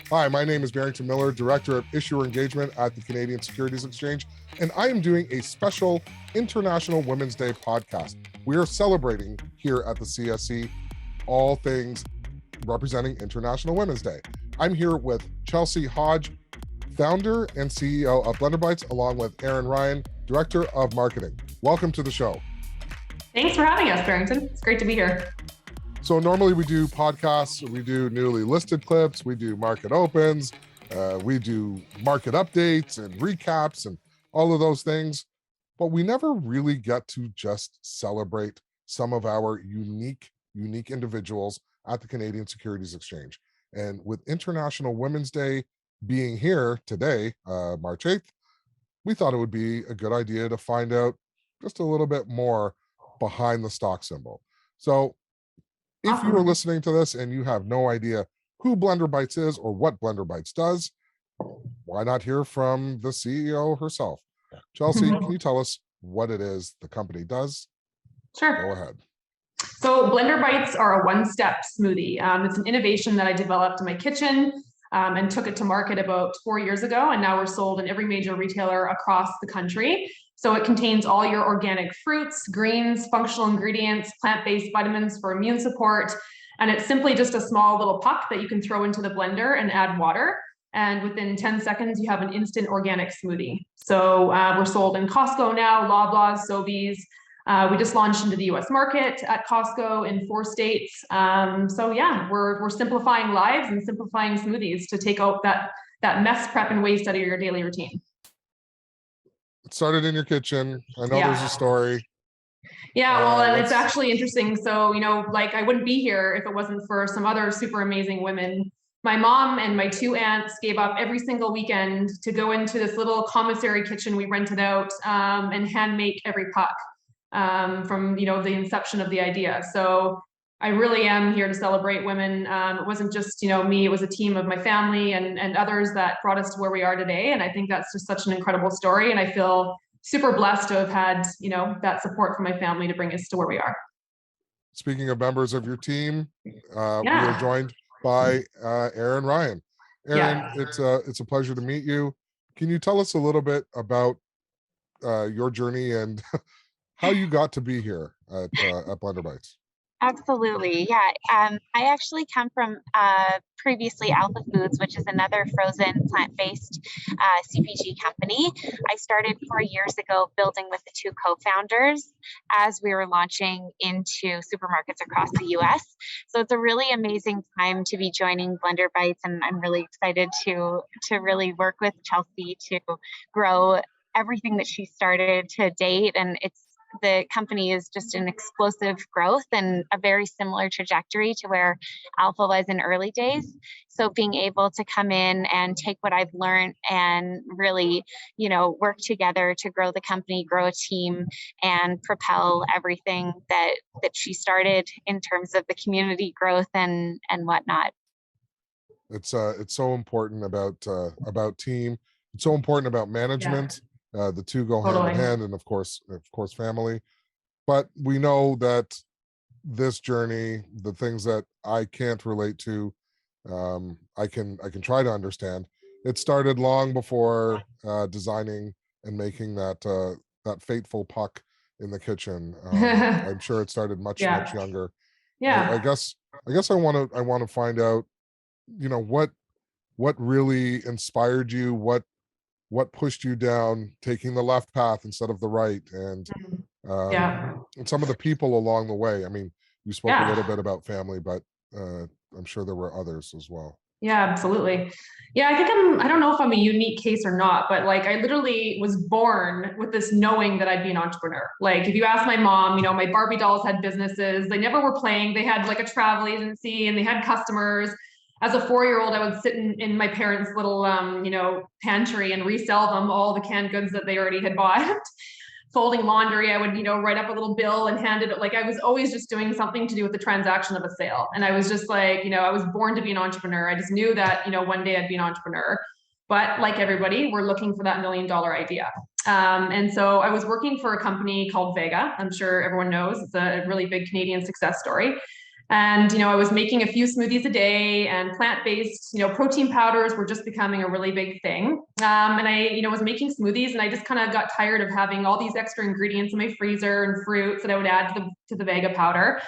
Hi, my name is Barrington Miller, Director of Issuer Engagement at the Canadian Securities Exchange, and I am doing a special International Women's Day podcast. We are celebrating here at the CSE all things representing International Women's Day. I'm here with Chelsie Hodge, founder and CEO of Blender Bites, along with Arinn Ryan, Director of Marketing. Welcome to the show. Thanks for having us, Barrington. It's great to be here. So normally we do podcasts, we do newly listed clips, we do market opens, we do market updates and recaps and all of those things, but we never really get to just celebrate some of our unique individuals at the Canadian Securities Exchange. And with International Women's Day being here today, March 8th, we thought it would be a good idea to find out just a little bit more behind the stock symbol. So if you are listening to this and you have no idea who Blender Bites is or what Blender Bites does, why not hear from the CEO herself? Chelsie, can you tell us what it is the company does? Sure. Go ahead. So Blender Bites are a one-step smoothie. It's an innovation that I developed in my kitchen and took it to market about 4 years ago, and now we're sold in every major retailer across the country. So it contains all your organic fruits, greens, functional ingredients, plant-based vitamins for immune support. And it's simply just a small little puck that you can throw into the blender and add water. And within 10 seconds, you have an instant organic smoothie. So we're sold in Costco now, Loblaws, Sobeys. We just launched into the US market at Costco in 4 states. So yeah, we're simplifying lives and simplifying smoothies to take out that mess, prep, and waste out of your daily routine. It started in your kitchen. I know there's a story. Yeah, well, it's actually interesting. So, like I wouldn't be here if it wasn't for some other super amazing women. My mom and my 2 aunts gave up every single weekend to go into this little commissary kitchen we rented out and hand make every puck from, the inception of the idea. So I really am here to celebrate women. It wasn't just, me, it was a team of my family and others that brought us to where we are today. And I think that's just such an incredible story. And I feel super blessed to have had, that support from my family to bring us to where we are. Speaking of members of your team, we are joined by Arinn Ryan. Arinn, it's a pleasure to meet you. Can you tell us a little bit about your journey and how you got to be here at Blender Bites? Absolutely. Yeah. I actually come from previously Alpha Foods, which is another frozen plant-based CPG company. I started 4 years ago building with the 2 co-founders as we were launching into supermarkets across the US. So it's a really amazing time to be joining Blender Bites, and I'm really excited to really work with Chelsie to grow everything that she started to date. And the company is just an explosive growth and a very similar trajectory to where Alpha was in early days. So being able to come in and take what I've learned and really, work together to grow the company, grow a team, and propel everything that she started in terms of the community growth and whatnot. It's so important about team. It's so important about management. Yeah. The 2 go hand in hand, and of course, family. But we know that this journey, the things that I can't relate to, I can try to understand. It started long before designing and making that fateful puck in the kitchen. I'm sure it started much younger. Yeah. I guess I want to find out, what really inspired you, what pushed you down taking the left path instead of the right, and some of the people along the way. I mean, you spoke a little bit about family, but I'm sure there were others as well. Yeah, absolutely. Yeah, I don't know if I'm a unique case or not, but like I literally was born with this knowing that I'd be an entrepreneur. Like if you ask my mom, my Barbie dolls had businesses. They never were playing. They had like a travel agency and they had customers. As a 4-year-old, I would sit in my parents' little, pantry and resell them all the canned goods that they already had bought. Folding laundry, I would, write up a little bill and hand it. Like I was always just doing something to do with the transaction of a sale. And I was just like, I was born to be an entrepreneur. I just knew that, one day I'd be an entrepreneur. But like everybody, we're looking for that $1 million idea. And so I was working for a company called Vega. I'm sure everyone knows. It's a really big Canadian success story. And, I was making a few smoothies a day, and plant-based, protein powders were just becoming a really big thing. And I, was making smoothies, and I just kind of got tired of having all these extra ingredients in my freezer and fruits that I would add to the Vega powder.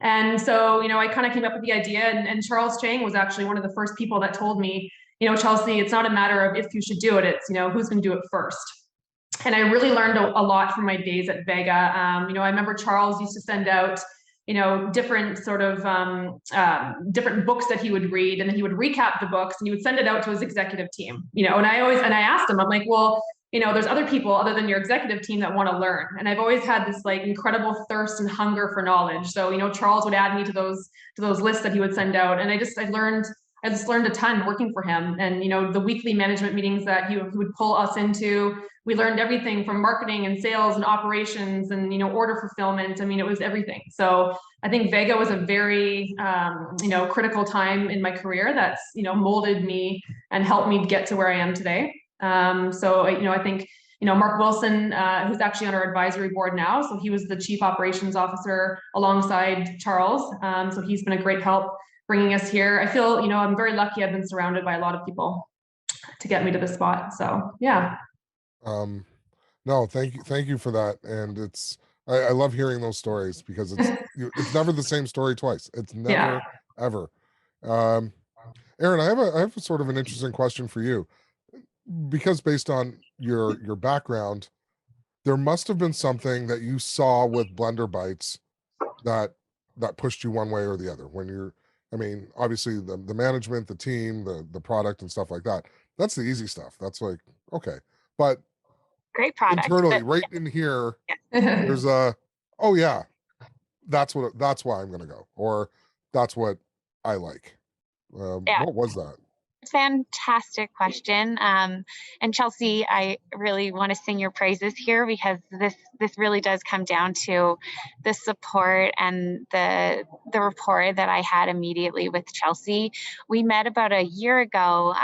And so, I kind of came up with the idea, and Charles Chang was actually one of the first people that told me, Chelsie, it's not a matter of if you should do it, it's, who's going to do it first. And I really learned a lot from my days at Vega. I remember Charles used to send out, different sort of different books that he would read, and then he would recap the books and he would send it out to his executive team, and I asked him, I'm like, well, there's other people other than your executive team that want to learn. And I've always had this like incredible thirst and hunger for knowledge. So, Charles would add me to those lists that he would send out. And I just learned a ton working for him. And, the weekly management meetings that he would pull us into, we learned everything from marketing and sales and operations and, order fulfillment. I mean, it was everything. So I think Vega was a very, critical time in my career that's, molded me and helped me get to where I am today. So, I think, Mark Wilson, who's actually on our advisory board now. So he was the chief operations officer alongside Charles. So he's been a great help bringing us here. I feel, I'm very lucky. I've been surrounded by a lot of people to get me to this spot. So, yeah. No, thank you for that. And I love hearing those stories, because it's never the same story twice. It's never ever. Arinn, I have a sort of an interesting question for you, because based on your background, there must have been something that you saw with Blender Bites that pushed you one way or the other. I mean, obviously the management, the team, the product and stuff like that. That's the easy stuff. That's like, okay. But great product internally, right in here, there's oh yeah, that's why I'm going to go, or that's what I like. What was that? Fantastic question. And Chelsie, I really want to sing your praises here, because this really does come down to the support and the rapport that I had immediately with Chelsie. We met about a year ago,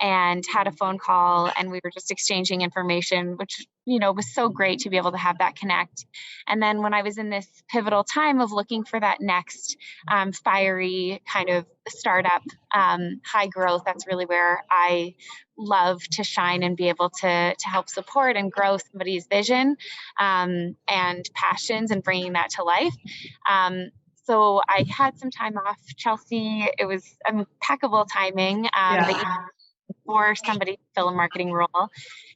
and had a phone call, and we were just exchanging information, which, was so great to be able to have that connect. And then when I was in this pivotal time of looking for that next fiery kind of startup, high growth, that's really where I love to shine and be able to help support and grow somebody's vision and passions and bringing that to life. So I had some time off, Chelsie. It was impeccable timing that you for somebody to fill a marketing role.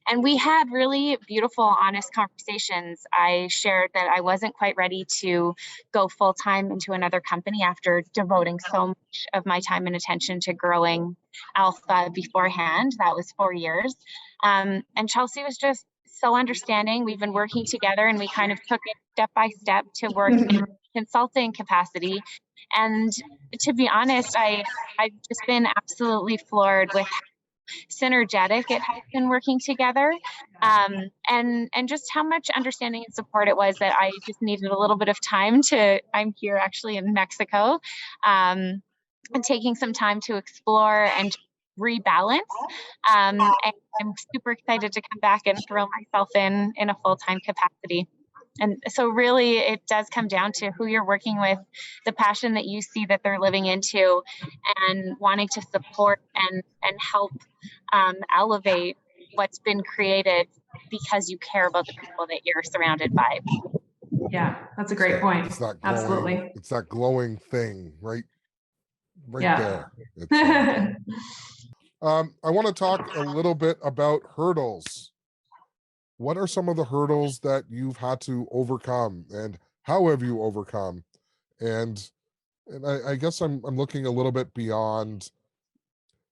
And we had really beautiful, honest conversations. I shared that I wasn't quite ready to go full time into another company after devoting so much of my time and attention to growing Alpha beforehand. That was 4 years. And Chelsie was just so understanding. We've been working together, and we kind of took it step by step to work in consulting capacity. And to be honest, I've just been absolutely floored with synergetic it has been working together, and just how much understanding and support it was that I just needed a little bit of time I'm here actually in Mexico, and taking some time to explore and rebalance, and I'm super excited to come back and throw myself in a full-time capacity. And so really it does come down to who you're working with, the passion that you see that they're living into, and wanting to support and help elevate what's been created because you care about the people that you're surrounded by. Yeah, that's a great point. Absolutely. It's that glowing thing right yeah. there. I want to talk a little bit about hurdles. What are some of the hurdles that you've had to overcome, and how have you overcome? And I guess I'm looking a little bit beyond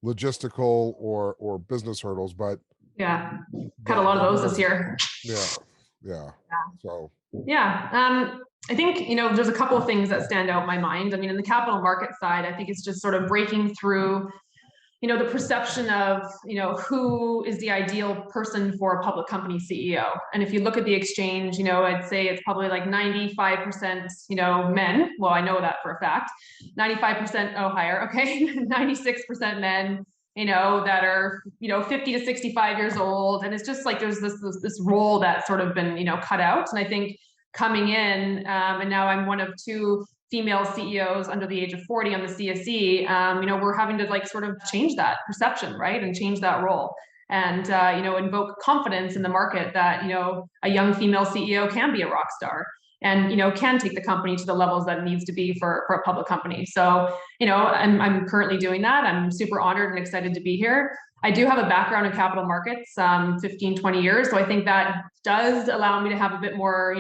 logistical or business hurdles, but got a lot of those this year. Yeah. So I think there's a couple of things that stand out in my mind. I mean, in the capital market side, I think it's just sort of breaking through the perception of, who is the ideal person for a public company CEO. And if you look at the exchange, I'd say it's probably like 95%, men. Well, I know that for a fact. 95%, higher. Okay. 96% men, that are, 50 to 65 years old. And it's just like, there's this role that's sort of been, cut out. And I think coming in, and now I'm one of two female CEOs under the age of 40 on the CSE, we're having to like sort of change that perception, right? And change that role. And, invoke confidence in the market that, a young female CEO can be a rock star and, can take the company to the levels that it needs to be for a public company. So, I'm currently doing that. I'm super honored and excited to be here. I do have a background in capital markets, 15, 20 years. So I think that does allow me to have a bit more,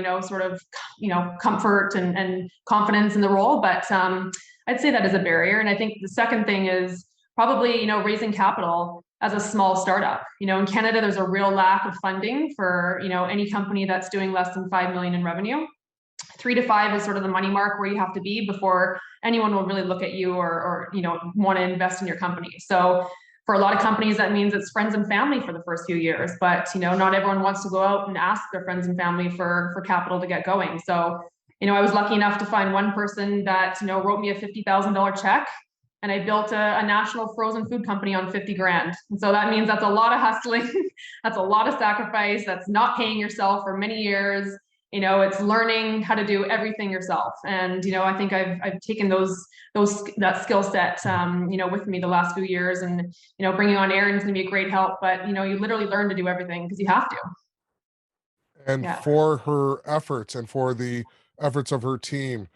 comfort and confidence in the role. But I'd say that is a barrier. And I think the second thing is probably, raising capital as a small startup. In Canada, there's a real lack of funding for, any company that's doing less than 5 million in revenue. 3 to 5 is sort of the money mark where you have to be before anyone will really look at you or want to invest in your company. So for a lot of companies, that means it's friends and family for the first few years, but not everyone wants to go out and ask their friends and family for capital to get going. So, I was lucky enough to find one person that, wrote me a $50,000 check, and I built a national frozen food company on 50 grand. And so that means that's a lot of hustling. That's a lot of sacrifice. That's not paying yourself for many years. It's learning how to do everything yourself. And, I think I've taken that skill set, with me the last few years, and, bringing on Arinn is going to be a great help, but, you literally learn to do everything because you have to. And for her efforts and for the efforts of her team,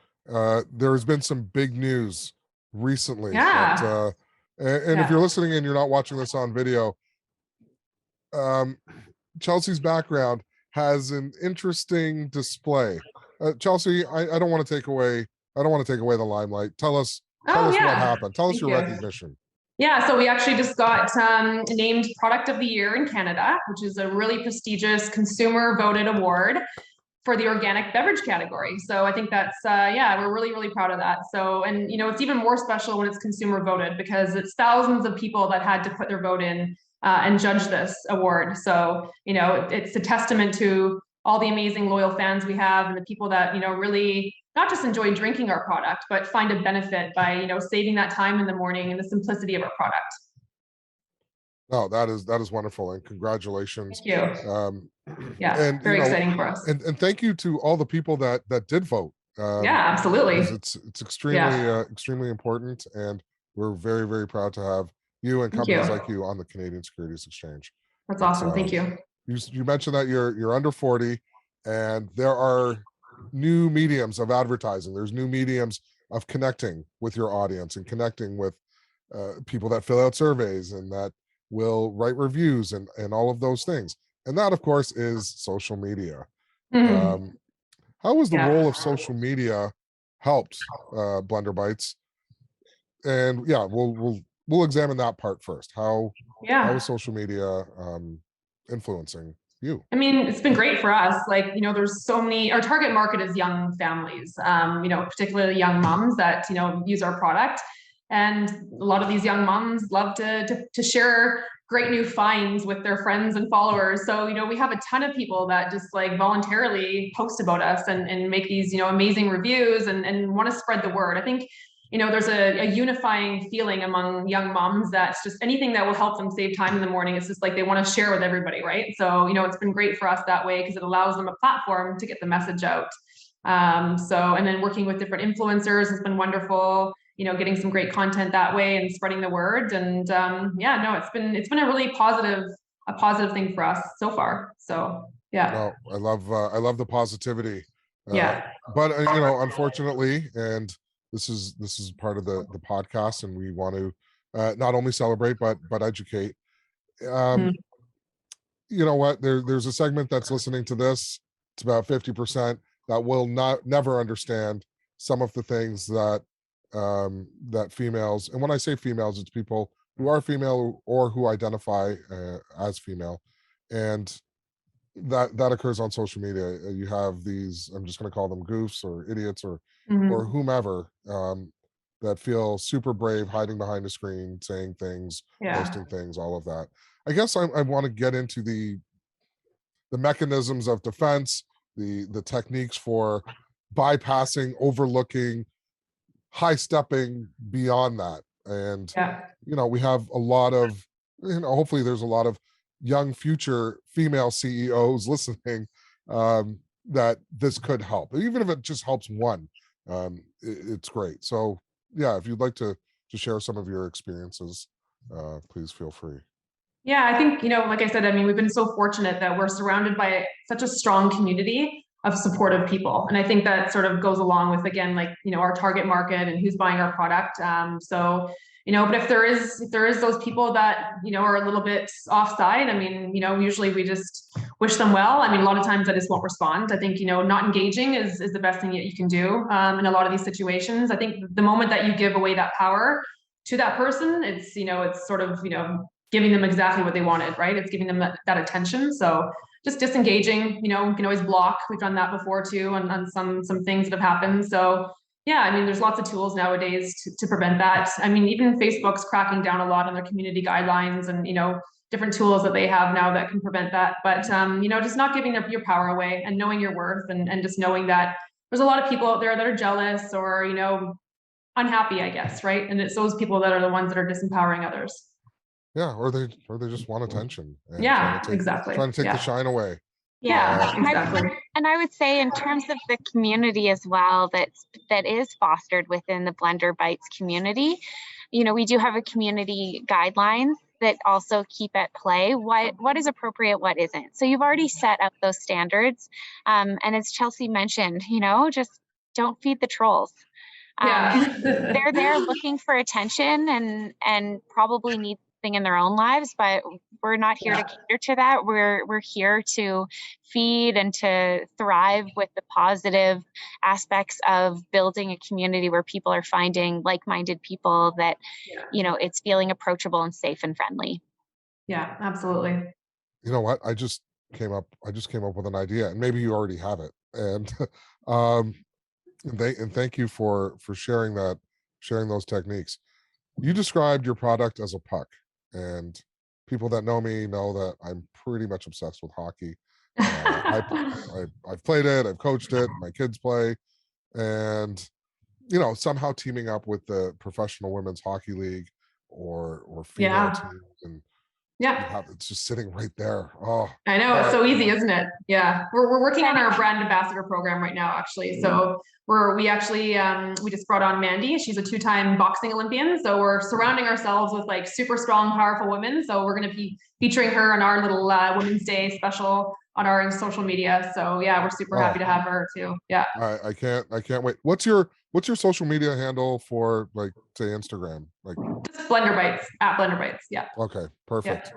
there's been some big news recently. Yeah. And if you're listening and you're not watching this on video, Chelsea's background has an interesting display. Chelsie, I don't want to take away the limelight. Tell us what happened. Tell us your recognition. Yeah, so we actually just got named Product of the Year in Canada, which is a really prestigious consumer voted award for the organic beverage category. So I think that's, we're really, really proud of that. So, and, it's even more special when it's consumer voted because it's thousands of people that had to put their vote in and judge this award. So, it's a testament to all the amazing loyal fans we have and the people that, really not just enjoy drinking our product, but find a benefit by, saving that time in the morning and the simplicity of our product. No, that is wonderful, and congratulations. Thank you. And very exciting for us. And thank you to all the people that did vote. Absolutely. It's extremely important, and we're very, very proud to have you and companies like you on the Canadian Securities Exchange. That's awesome. Thank you. You mentioned that you're under 40, and there are new mediums of advertising. There's new mediums of connecting with your audience and connecting with people that fill out surveys and that will write reviews and all of those things. And that, of course, is social media. Mm-hmm. How has the role of social media helped Blender Bites? And we'll examine that part first. How is social media influencing you? I mean, it's been great for us. Like, there's so many, our target market is young families, particularly young moms that, use our product. And a lot of these young moms love to share great new finds with their friends and followers. So, we have a ton of people that just like voluntarily post about us and make these, amazing reviews and want to spread the word. I think, there's a unifying feeling among young moms that's just anything that will help them save time in the morning. It's just like they want to share with everybody, right? So, it's been great for us that way because it allows them a platform to get the message out. And then working with different influencers has been wonderful. Getting some great content that way and spreading the word. And it's been a really positive thing for us so far. So No, I love the positivity. But unfortunately, and this is part of the podcast, and we want to not only celebrate but educate. You know what? There's a segment that's listening to this. It's about 50% that will never understand some of the things that females, and when I say females, it's people who are female or who identify as female, and that occurs on social media. You have these, I'm just going to call them goofs or idiots or whomever, that feel super brave hiding behind a screen, saying things, posting things, all of that. I guess I want to get into the mechanisms of defense, the techniques for bypassing, overlooking, high stepping beyond that. And we have a lot of, hopefully there's a lot of young future female CEOs listening, that this could help, even if it just helps one. It's great. So yeah, if you'd like to share some of your experiences, please feel free. Yeah, I think, like I said, I mean, we've been so fortunate that we're surrounded by such a strong community of supportive people. And I think that sort of goes along with, again, like, our target market and who's buying our product. But if there is those people that, are a little bit offside, I mean, usually we just wish them well. I mean, a lot of times I just won't respond. I think, not engaging is the best thing that you can do in a lot of these situations. I think the moment that you give away that power to that person, it's sort of, giving them exactly what they wanted, right? It's giving them that attention. So just disengaging, we can always block. We've done that before too, on some things that have happened. So yeah, I mean, there's lots of tools nowadays to prevent that. I mean, even Facebook's cracking down a lot on their community guidelines and, different tools that they have now that can prevent that. But, just not giving your power away and knowing your worth and just knowing that there's a lot of people out there that are jealous or, unhappy, I guess, right? And it's those people that are the ones that are disempowering others. Yeah, or they just want attention. And Yeah, exactly. Trying to take the shine away. Yeah, exactly. And I would say in terms of the community as well, that is fostered within the Blender Bites community, we do have a community guidelines that also keep at play what is appropriate, what isn't. So you've already set up those standards. And as Chelsie mentioned, just don't feed the trolls. Yeah. They're there looking for attention and probably need something in their own lives, but we're not here to cater to that. We're here to feed and to thrive with the positive aspects of building a community where people are finding like-minded people that, it's feeling approachable and safe and friendly. Yeah, absolutely. You know what? I just came up with an idea, and maybe you already have it. And and thank you for sharing those techniques. You described your product as a puck, and people that know me know that I'm pretty much obsessed with hockey. I've played it, I've coached it, my kids play, and somehow teaming up with the Professional Women's Hockey League or female teams, and it's just sitting right there. Oh, I know, it's so easy, isn't it? Yeah, we're working on our brand ambassador program right now, actually. So we just brought on Mandy. She's a 2-time boxing Olympian. So we're surrounding ourselves with like super strong, powerful women. So we're going to be featuring her on our little Women's Day special on our social media. So yeah, we're super happy to have her too. Yeah. I can't wait. What's your social media handle for, like, say, Instagram? Like just Blender Bites, at Blender Bites. Yeah. Okay, perfect.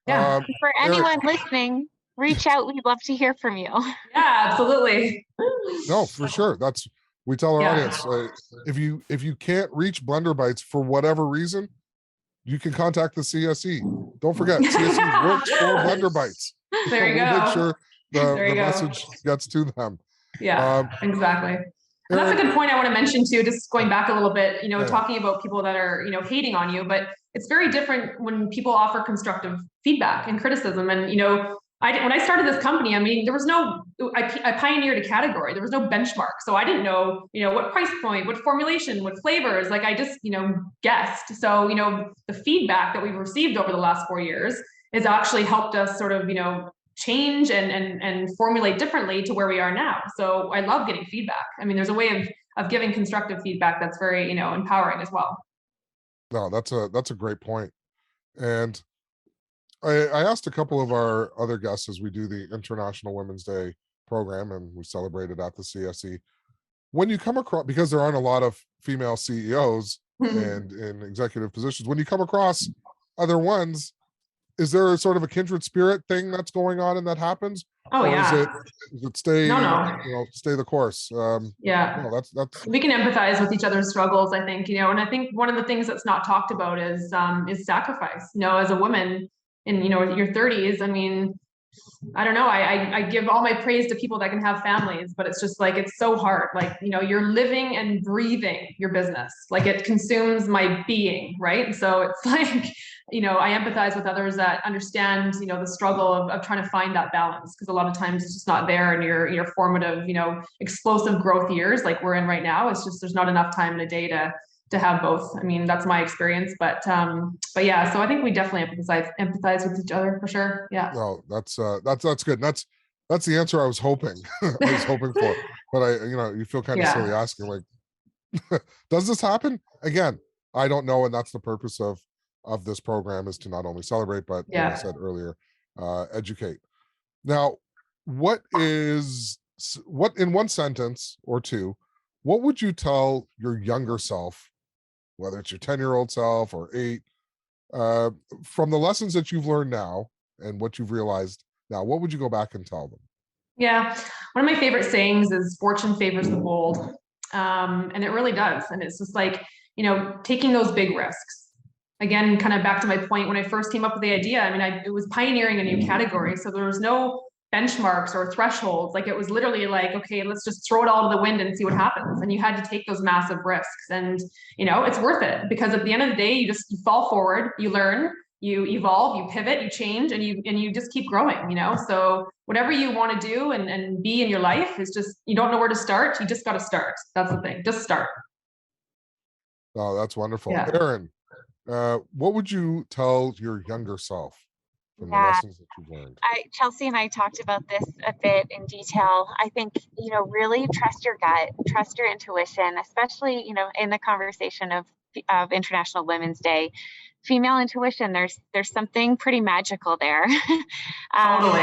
Yeah. For anyone listening, reach out. We'd love to hear from you. Yeah, absolutely. No, for sure. We tell our audience, if you can't reach Blender Bites for whatever reason, you can contact the CSE. Don't forget, CSE works for Blender Bites. There you go. We'll make sure the message gets to them. Yeah, exactly. And that's a good point I want to mention too, just going back a little bit, talking about people that are, hating on you, but it's very different when people offer constructive feedback and criticism. And, when I started this company, I mean, there was I pioneered a category. There was no benchmark. So I didn't know, what price point, what formulation, what flavors, like I just, guessed. So, the feedback that we've received over the last 4 years has actually helped us sort of, change and formulate differently to where we are now. So I love getting feedback. I mean, there's a way of giving constructive feedback that's very, empowering as well. No, that's a great point. And I asked a couple of our other guests as we do the International Women's Day program, and we celebrated at the CSE. When you come across, because there aren't a lot of female CEOs and in executive positions, when you come across other ones, is there a sort of a kindred spirit thing that's going on and that happens? Oh, or yeah. Is it stay, stay the course? Yeah. No, that's. We can empathize with each other's struggles, I think, and I think one of the things that's not talked about is sacrifice, as a woman in, your 30s. I mean, I don't know. I give all my praise to people that can have families, but it's just like, it's so hard. Like, you're living and breathing your business. Like it consumes my being, right? So it's like, I empathize with others that understand, the struggle of trying to find that balance. Because a lot of times it's just not there in your formative, explosive growth years like we're in right now. It's just, there's not enough time in a day to have both. I mean, that's my experience, but yeah, so I think we definitely empathize with each other for sure. Yeah. No, that's good. And that's the answer I was hoping. I was hoping for, but you feel kind of silly asking, like, does this happen again? I don't know, and that's the purpose of this program, is to not only celebrate, but like I said earlier, educate. Now, what in one sentence or two, what would you tell your younger self, whether it's your 10-year-old self or 8, from the lessons that you've learned now and what you've realized now? What would you go back and tell them? Yeah, one of my favorite sayings is "Fortune favors the bold," and it really does. And it's just like, taking those big risks. Again, kind of back to my point, when I first came up with the idea, I mean, it was pioneering a new category, so there was no benchmarks or thresholds. Like, it was literally like, okay, let's just throw it all to the wind and see what happens. And you had to take those massive risks, and it's worth it, because at the end of the day, you fall forward, you learn, you evolve, you pivot, you change, and you just keep growing. So whatever you want to do and be in your life, is just, you don't know where to start, you just got to start. That's the thing, just start. Oh, that's wonderful. Yeah. Arinn, what would you tell your younger self from the lessons that you've learned? Chelsie and I talked about this a bit in detail. I think, really trust your gut, trust your intuition, especially, in the conversation of International Women's Day. Female intuition, there's something pretty magical there. Totally.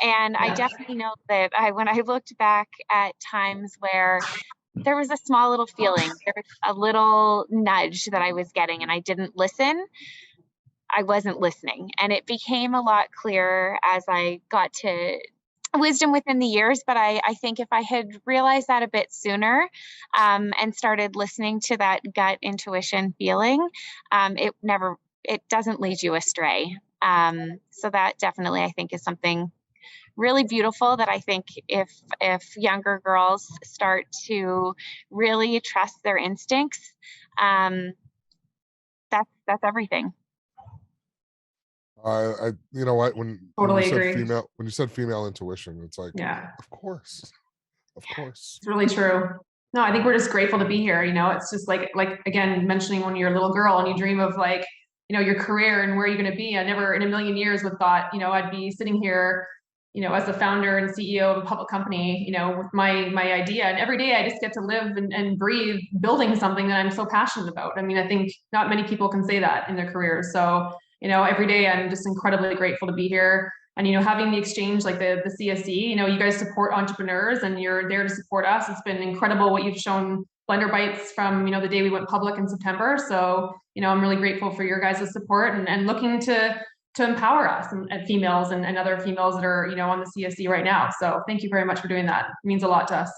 And I definitely know that when I looked back at times where there was a small little feeling, there was a little nudge that I was getting and I didn't listen, I wasn't listening. And it became a lot clearer as I got to wisdom within the years. But I think if I had realized that a bit sooner, and started listening to that gut intuition feeling, it doesn't lead you astray. So that definitely, I think, is something really beautiful that I think if younger girls start to really trust their instincts, that's everything. You know what, when Totally you said agree. when you said female intuition, it's like, of course. It's really true. No, I think we're just grateful to be here. It's just like again, mentioning when you're a little girl and you dream of your career and where you're going to be. I never in a million years would thought, I'd be sitting here, as the founder and CEO of a public company, with my idea. And every day I just get to live and breathe building something that I'm so passionate about. I mean, I think not many people can say that in their careers. So, every day I'm just incredibly grateful to be here. And, having the exchange like the CSE, you guys support entrepreneurs and you're there to support us. It's been incredible what you've shown Blender Bites from, the day we went public in September. So, I'm really grateful for your guys' support and looking to empower us and females and other females that are, on the CSE right now. So thank you very much for doing that. It means a lot to us.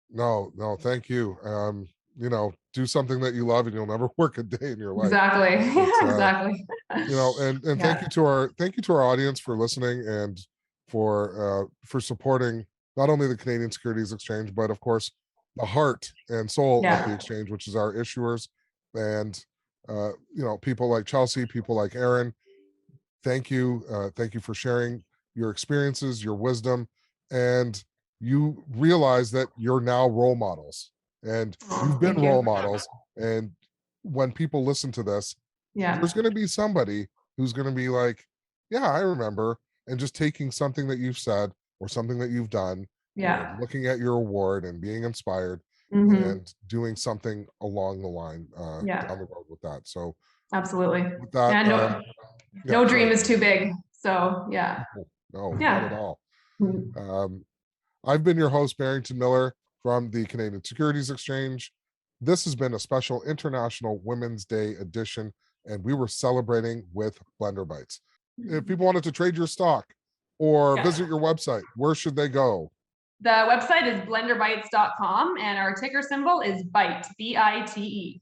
No, thank you. Do something that you love and you'll never work a day in your life. Exactly. Exactly. And thank you to our audience for listening and for supporting not only the Canadian Securities Exchange, but of course the heart and soul of the exchange, which is our issuers. And people like Chelsie, people like Arinn. Thank you for sharing your experiences, your wisdom, and you realize that you're now role models, and you've been role models. And when people listen to this, there's going to be somebody who's going to be like, yeah, I remember, and just taking something that you've said or something that you've done, looking at your award and being inspired, and doing something along the line down the road with that. So absolutely. With that, no dream is too big. So no, not at all. I've been your host, Barrington Miller from the Canadian Securities Exchange. This has been a special International Women's Day edition, and we were celebrating with Blender Bites. If people wanted to trade your stock or visit your website, where should they go? The website is blenderbites.com, and our ticker symbol is BITE, B-I-T-E.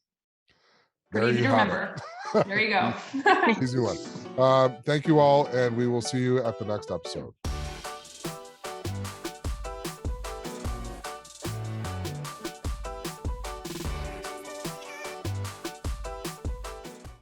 Pretty easy to remember. There you go. Easy one. Thank you all, and we will see you at the next episode.